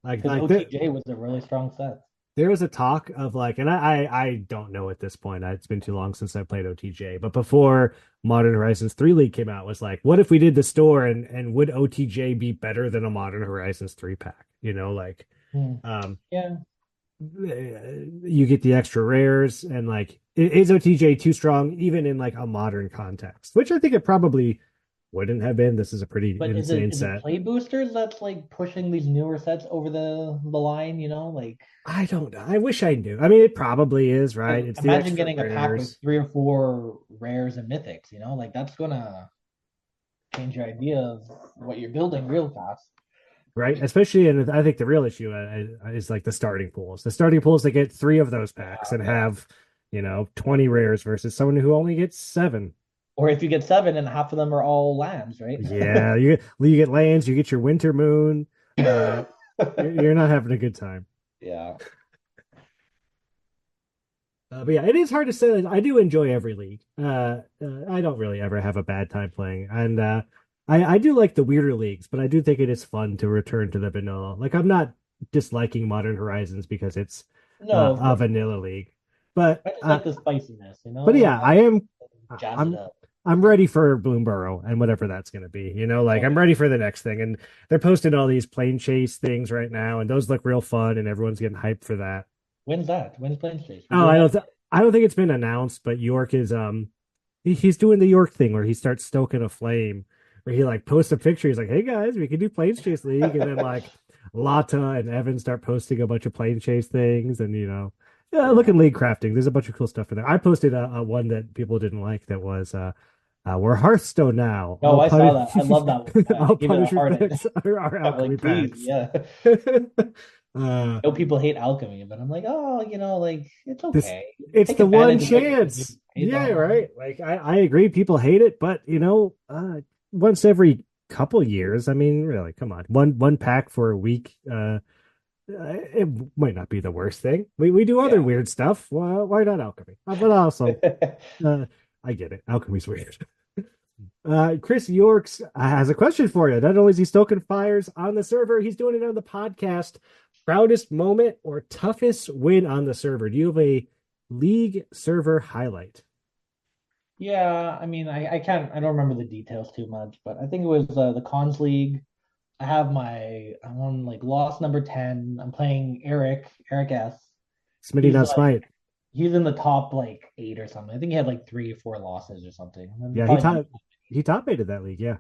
Like because like OTJ was a really strong set. there was a talk of like, and I don't know at this point. It's been too long since I played OTJ, but before Modern Horizons 3 League came out, was like, what if we did the store and would OTJ be better than a Modern Horizons 3 pack? You know, like Hmm. um Yeah. you get the extra rares and like is OTJ too strong even in like a modern context, which I think it probably wouldn't have been. This is a pretty But insane is it set. play boosters that's like pushing these newer sets over the line, you know? I don't know. I wish I knew. I mean, it probably is, right? Like It's the imagine extra getting a pack with rares. 3 or 4 rares and mythics, you know? Like that's gonna change your idea of what you're building real fast. Right? Especially, and I think the real issue is like the starting pools. The starting pools that get three of those packs and Yeah. have, 20 rares versus someone who only gets seven. Or if you get 7 and half of them are all lands, right? Yeah, you get lands, you get your winter moon. Uh, you're not having a good time. Yeah. But yeah, it is hard to say. I do enjoy every league. I don't really ever have a bad time playing, and I do like the weirder leagues, but I do think it is fun to return to the vanilla. Like I'm not disliking Modern Horizons because it's No, of a course. vanilla league, but I just like the spiciness, you know? but Like yeah, I am. jazz it I'm up. I'm ready for Bloomborough and whatever that's going to be. Like Oh I'm yeah. ready for the next thing, and they're posting all these plane chase things right now, and those look real fun, and everyone's getting hyped for that. When's that? When's Plains Chase? We Oh, doing that? I don't think it's been announced, but York is he's doing the York thing where he starts stoking a flame, where he like posts a picture. He's like, "Hey guys, we can do Planes Chase League," and then like Lata and Evan start posting a bunch of plane chase things, and yeah, look Yeah. at league crafting. There's a bunch of cool stuff in there. I posted a one that people didn't like that was we're Hearthstone now. No, I saw that. I love that one. I All give it a Punisher heart. packs are I'm alchemy like, please, packs. yeah. uh, I know people hate alchemy, but I'm like, oh, like it's this okay. it's Take the one advantage of it because you chance. paid Yeah, that long. right. Like I agree, people hate it, but once every couple years, I mean, really, come on. One pack for a week. It might not be the worst thing. We do other Yeah. weird stuff. Well, why not alchemy? But also, uh, I get it. Alchemy's weird. Chris Yorks has a question for you. Not only is he stoking fires on the server, he's doing it on the podcast. Proudest moment or toughest win on the server? Do you have a league server highlight? Yeah, I mean, I don't remember the details too much, but I think it was the Cons League. I'm on like loss number 10. I'm playing Eric S. Smitty He's not like smite. he's in the top like 8 or something. I think he had like 3 or 4 losses or something. And Yeah, probably he top aided that league. Yeah,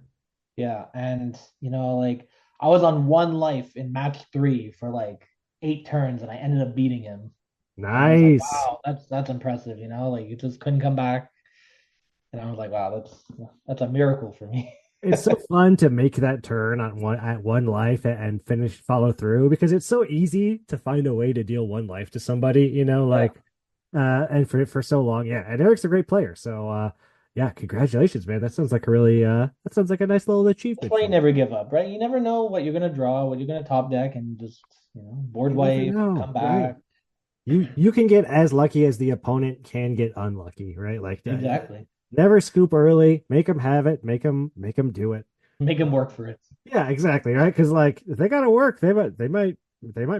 yeah, and like I was on 1 life in match 3 for like 8 turns and I ended up beating him. And I was like, nice. wow, that's impressive, like you just couldn't come back. And I was like, wow, that's a miracle for me. It's so fun to make that turn on one life and finish follow through because it's so easy to find a way to deal one life to somebody, Yeah. like and for so long. Yeah, and Eric's a great player. So yeah, congratulations, man. That sounds like that sounds like a nice little That's achievement why you for you. never give up, right? You never know what you're gonna draw, what you're gonna top deck, and just board You never wipe, know, come right? back. You can get as lucky as the opponent can get unlucky, right? Like Exactly. never scoop early, make them have it, make them do it. Make them work for it. Yeah, exactly, right? Because like if they gotta work, they might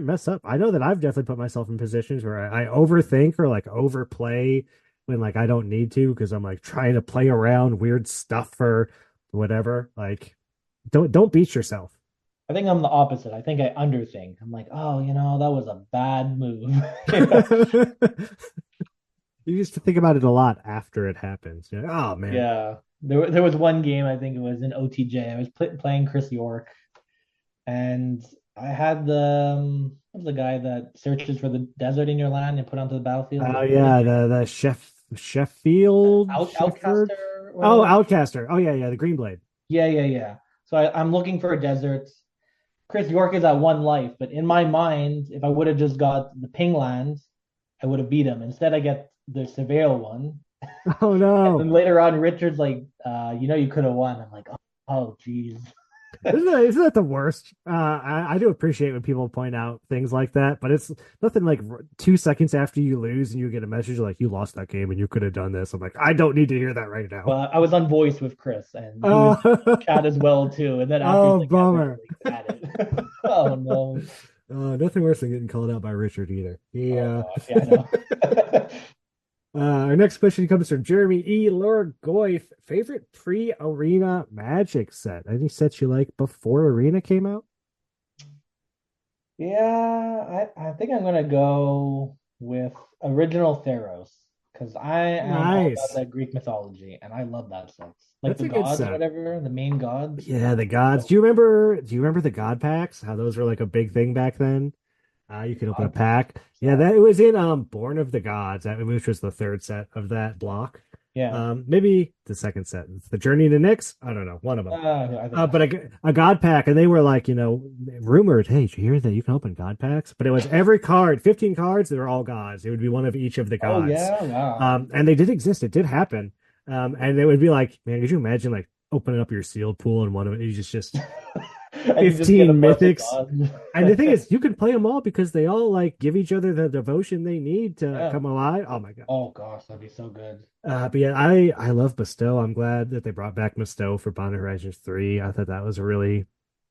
mess up. I know that I've definitely put myself in positions where I overthink or like overplay when like I don't need to because I'm like trying to play around weird stuff or whatever. Like don't beat yourself. I think I'm the opposite. I think I underthink. I'm like, oh, that was a bad move. You used to think about it a lot after it happens. You're like, oh man. Yeah. There was one game, I think it was in OTJ. I was playing Chris York, and I had what's the guy that searches for the desert in your land and put onto the battlefield? Oh What is yeah, it? the Sheffield Shefford. Outcaster or Oh, whatever. Outcaster. Oh yeah, the Green Blade. Yeah, yeah, yeah. So I'm looking for a desert. Chris York is at 1 life, but in my mind, if I would have just got the ping land, I would have beat him. Instead, I get the Surveil one. Oh And no. then later on, Richard's like, you could have won. I'm like, oh, geez. Isn't that the worst? I do appreciate when people point out things like that, but it's nothing like 2 seconds after you lose and you get a message like you lost that game and you could have done this. I'm like, I don't need to hear that right now. Well, I was on voice with Chris, and he Oh, was chat as well too. And then after, oh, he's like, bummer. at it. Oh no. Nothing worse than getting called out by Richard either. Oh, gosh, yeah, I know. Our next question comes from Jeremy E. Lorgoif. Favorite pre-arena Magic set? Any sets you like before Arena came out? Yeah, I think I'm gonna go with original Theros because I am all about Nice. that Greek mythology, and I love that set. Like That's the a good gods or set. whatever, the main gods. Yeah, the gods. Do you remember the god packs? How those were like a big thing back then? You could open a God, pack. Yeah, that it was in Born of the Gods, which was the third set of that block. yeah. Maybe the second set. It's the Journey to Nyx. I don't know, one of them. I think But a god pack, and they were like, rumored. Hey, did you hear that you can open god packs? But it was every card, 15 cards. They were all gods. It would be one of each of the oh gods. yeah, wow. And they did exist. It did happen. And it would be like, man, could you imagine like opening up your sealed pool and one of it? You just And you just get 15 a bunch of mythics. gods. And the thing is, you can play them all because they all like give each other the devotion they need to Yeah. come alive. Oh my god! Oh gosh, that'd be so good. But yeah, I love Bestow. I'm glad that they brought back Bestow for Bond Horizons 3. I thought that was a really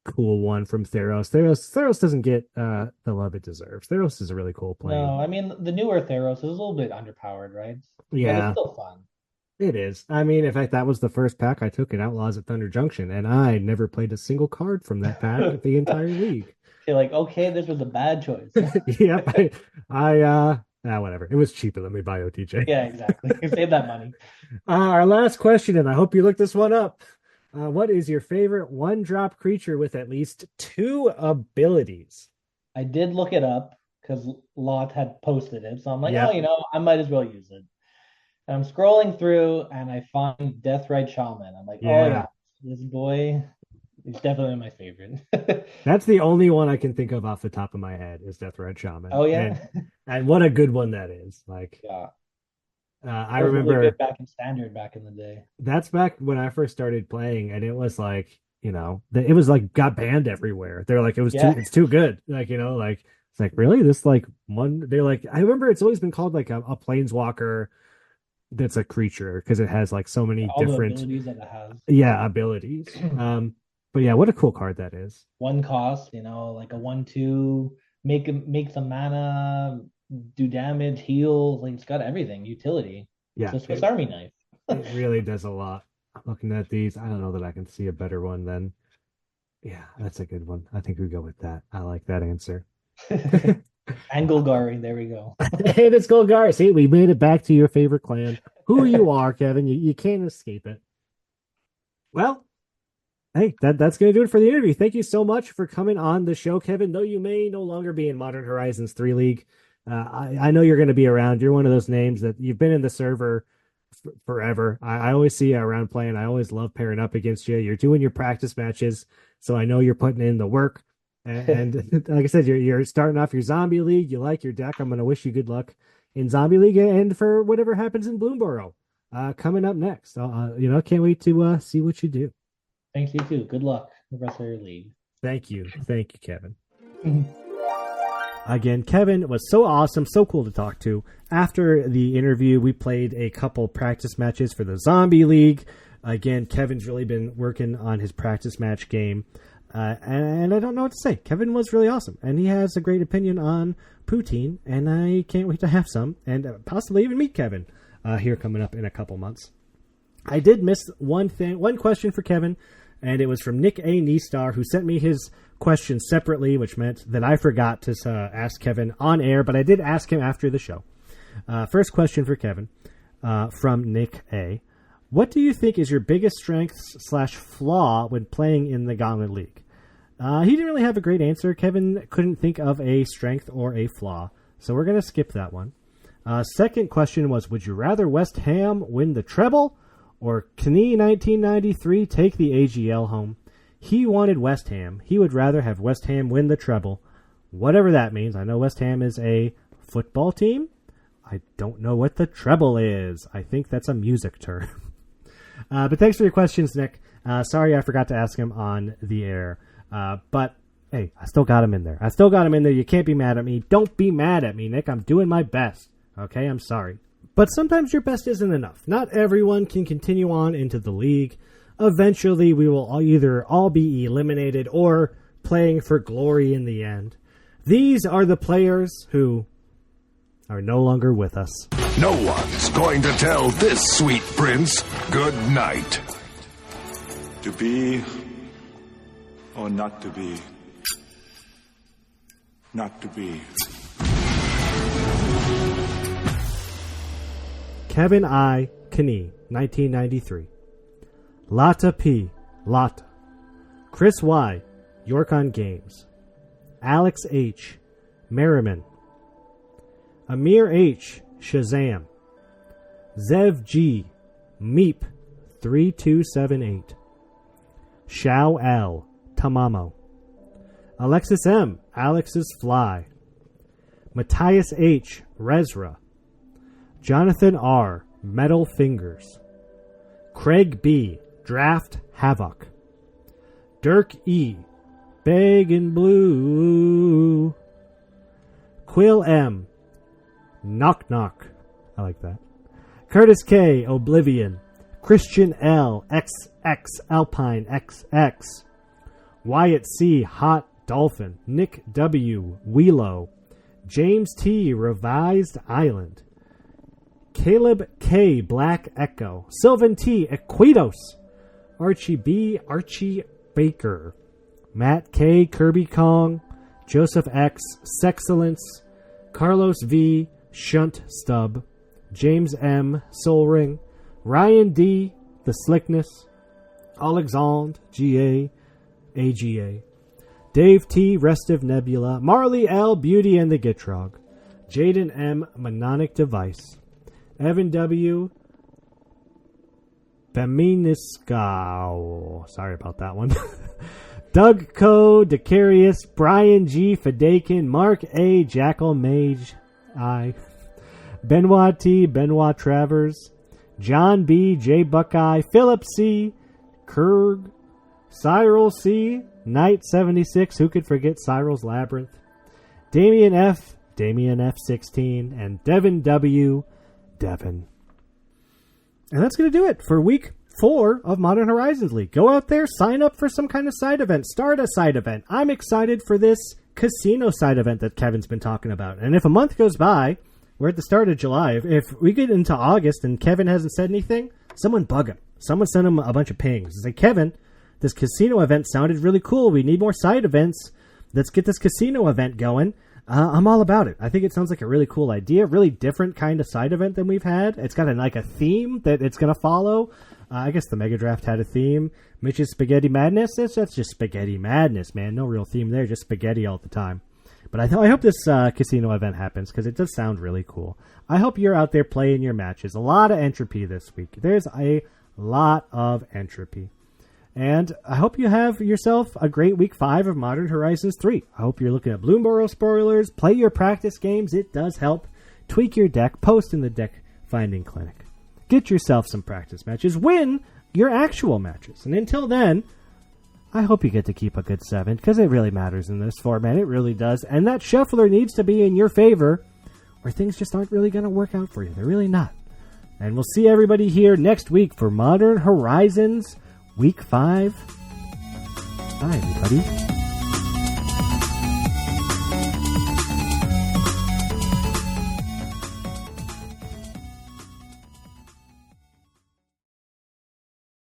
cool one from Theros. Theros doesn't get the love it deserves. Theros is a really cool plane. No, I mean the newer Theros is a little bit underpowered, right? But Yeah, it's still fun. it is. I mean, in fact, that was the first pack I took in Outlaws at Thunder Junction, and I never played a single card from that pack the entire league. You're like, okay, this was a bad choice. Yep. Whatever. It was cheaper. Let me buy OTJ. Yeah, exactly. Save that money. Our last question, and I hope you look this one up. What is your favorite one-drop creature with at least 2 abilities? I did look it up because Lot had posted it. So I'm like, Yeah. I might as well use it. And I'm scrolling through and I find Deathrite Shaman. I'm like, oh Yeah. yeah, this boy is definitely my favorite. That's the only one I can think of off the top of my head is Death Red Shaman. Oh yeah. And what a good one that is. Like, Yeah. I It was really remember good back in standard back in the day. that's back when I first started playing, and it was like, it was like got banned everywhere. They're like, it's too good. Like, like it's like really this like one. They're like, I remember it's always been called like a planeswalker that's a creature because it has like so many All the different abilities that it has. abilities. But yeah, what a cool card that is. One cost, like a 1/2, make some mana, do damage, heal, like it's got everything, utility. Yeah, It's a Swiss Army knife. it really does a lot. Looking at these, I don't know that I can see a better one than. Yeah, that's a good one. I think we go with that. I like that answer. Angulgari, there we go. Hey, it's Golgar. See, we made it back to your favorite clan. Who you are, Kevin. You can't escape it. Well, hey, that's going to do it for the interview. Thank you so much for coming on the show, Kevin. Though you may no longer be in Modern Horizons 3 League, I know you're going to be around. You're one of those names that you've been in the server forever. I always see you around playing. I always love pairing up against you. You're doing your practice matches, so I know you're putting in the work. And like I said, you're starting off your Zombie League. You like your deck. I'm going to wish you good luck in Zombie League and for whatever happens in Bloomborough coming up next. Can't wait to see what you do. Thanks, you too. Good luck with the rest of your league. Thank you, Kevin. Again, Kevin was so awesome, so cool to talk to. After the interview, we played a couple practice matches for the Zombie League. Again, Kevin's really been working on his practice match game. And I don't know what to say. Kevin was really awesome, and he has a great opinion on poutine, and I can't wait to have some, and possibly even meet Kevin here coming up in a couple months. I did miss one question for Kevin, and it was from Nick A. Neestar, who sent me his question separately, which meant that I forgot to ask Kevin on air, but I did ask him after the show. First question for Kevin from Nick A. What do you think is your biggest strength/flaw when playing in the Gauntlet League? He didn't really have a great answer. Kevin couldn't think of a strength or a flaw, so we're going to skip that one. Second question was, would you rather West Ham win the treble or Knee 1993 take the AGL home? He wanted West Ham. He would rather have West Ham win the treble, whatever that means. I know West Ham is a football team, I don't know what the treble is. I think that's a music term. But thanks for your questions, Nick. Sorry I forgot to ask him on the air. But, hey, I still got him in there. You can't be mad at me. Don't be mad at me, Nick. I'm doing my best. Okay, I'm sorry. But sometimes your best isn't enough. Not everyone can continue on into the league. Eventually, we will either all be eliminated or playing for glory in the end. These are the players who are no longer with us. No one's going to tell this sweet prince good night. To be or not to be? Not to be. Kevin I. Knie, 1993. Lata P. Lata. Chris Y. York on Games. Alex H. Merriman. Amir H. Shazam. Zev G. Meep 3278. Shao L. Tamamo. Alexis M. Alex's Fly. Matthias H. Rezra. Jonathan R. Metal Fingers. Craig B. Draft Havoc. Dirk E. Beggin' Blue. Quill M. Knock Knock. I like that. Curtis K. Oblivion. Christian L. XX Alpine XX. Wyatt C. Hot Dolphin. Nick W. Wheelo. James T. Revised Island. Caleb K. Black Echo. Sylvan T. Equitos. Archie B. Archie Baker. Matt K. Kirby Kong. Joseph X. Sexcellence. Carlos V. Shunt Stub. James M. Soul Ring. Ryan D. The Slickness. Alexandre G.A. AGA. Dave T. Restive Nebula. Marley L. Beauty and the Gitrog. Jaden M. Mononic Device. Evan W. Beminiskau. Sorry about that one. Doug Co. Decarius. Brian G. Fadakin. Mark A. Jackal Mage. I. Benoit T. Benoit Travers. John B. J. Buckeye. Philip C. Kurg. Cyril C. Knight 76. Who could forget Cyril's Labyrinth? Damian F. Damian F16. And Devin W. Devin. And that's going to do it for week 4 of Modern Horizons League. Go out there, sign up for some kind of side event. Start a side event. I'm excited for this casino side event that Kevin's been talking about. And if a month goes by, we're at the start of July. If we get into August and Kevin hasn't said anything, someone bug him. Someone send him a bunch of pings. Say, Kevin, this casino event sounded really cool. We need more side events. Let's get this casino event going. I'm all about it. I think it sounds like a really cool idea. Really different kind of side event than we've had. It's got a theme that it's going to follow. I guess the Mega Draft had a theme. Mitch's Spaghetti Madness. That's just Spaghetti Madness, man. No real theme there. Just spaghetti all the time. But I hope this casino event happens because it does sound really cool. I hope you're out there playing your matches. A lot of entropy this week. There's a lot of entropy. And I hope you have yourself a great week 5 of Modern Horizons 3. I hope you're looking at Bloomborough spoilers, play your practice games. It does help. Tweak your deck, post in the deck finding clinic. Get yourself some practice matches. Win your actual matches. And until then, I hope you get to keep a good 7 because it really matters in this format. It really does. And that shuffler needs to be in your favor or things just aren't really going to work out for you. They're really not. And we'll see everybody here next week for Modern Horizons Week 5. Bye, everybody.